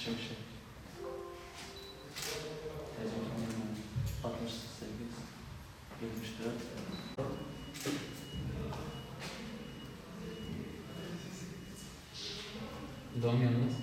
Şimşek. Tecrübem 68, 74. Doğum yalnız.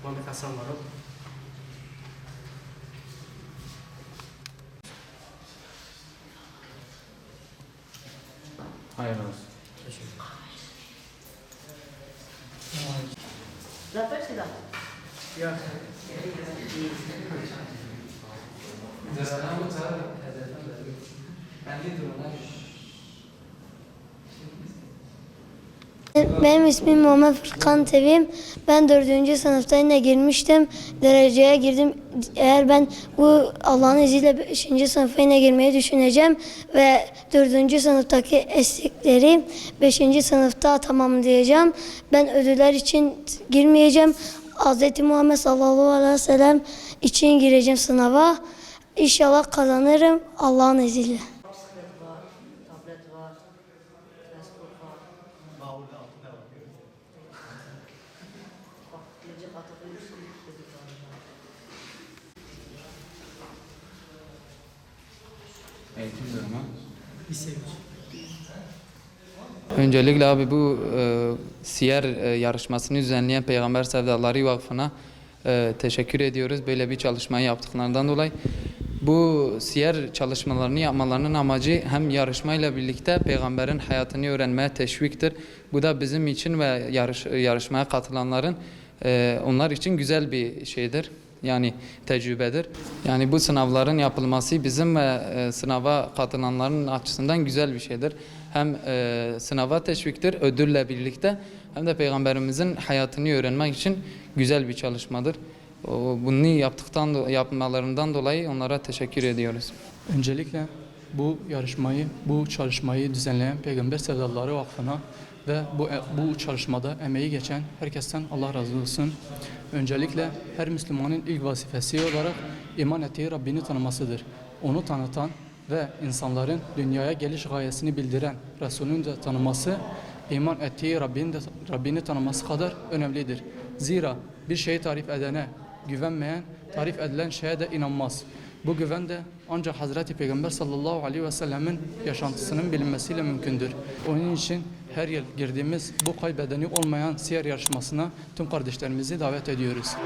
Muhammed Hasan Varol. Hayır olsun. Zafer Sedat. Yok. Benim ismim Muhammed Furkan Tevim. Ben 4. sınıfta yine girmiştim. Dereceye girdim. Eğer ben bu Allah'ın izniyle 5. sınıfa yine girmeyi düşüneceğim. Ve 4. sınıftaki eksikleri 5. sınıfta tamamlayacağım. Ben ödüller için girmeyeceğim. Hz. Muhammed sallallahu aleyhi ve sellem için gireceğim sınava. İnşallah kazanırım Allah'ın izniyle. Bisiklet var, tablet var, transport var. Bavulda altında var. Bak, birinci katı koymuşsun. Eğitim durumu. Lise 3. Öncelikle abi bu siyer yarışmasını düzenleyen Peygamber Sevdaları Vakfı'na teşekkür ediyoruz. Böyle bir çalışmayı yaptıklarından dolayı. Bu siyer çalışmalarını yapmalarının amacı hem yarışmayla birlikte Peygamberin hayatını öğrenmeye teşviktir. Bu da bizim için ve yarışmaya katılanların onlar için güzel bir şeydir. Yani tecrübedir. Yani bu sınavların yapılması bizim ve sınava katılanların açısından güzel bir şeydir. Hem sınava teşviktir, ödülle birlikte hem de Peygamberimizin hayatını öğrenmek için güzel bir çalışmadır. Bunu yapmalarından dolayı onlara teşekkür ediyoruz. Öncelikle bu çalışmayı düzenleyen Peygamber Sevdaları Vakfı'na ve bu çalışmada emeği geçen herkesten Allah razı olsun. Öncelikle her Müslümanın ilk vazifesi olarak iman ettiği Rabbini tanımasıdır. Onu tanıtan ve insanların dünyaya geliş gayesini bildiren Resulünü de tanıması, iman ettiği Rabbini tanıması kadar önemlidir. Zira bir şeyi tarif edene güvenmeyen, tarif edilen şeye de inanmaz. Bu güven de ancak Hazreti Peygamber sallallahu aleyhi ve sellemin yaşantısının bilinmesiyle mümkündür. Onun için her yıl girdiğimiz bu kaybedeni olmayan siyer yarışmasına tüm kardeşlerimizi davet ediyoruz.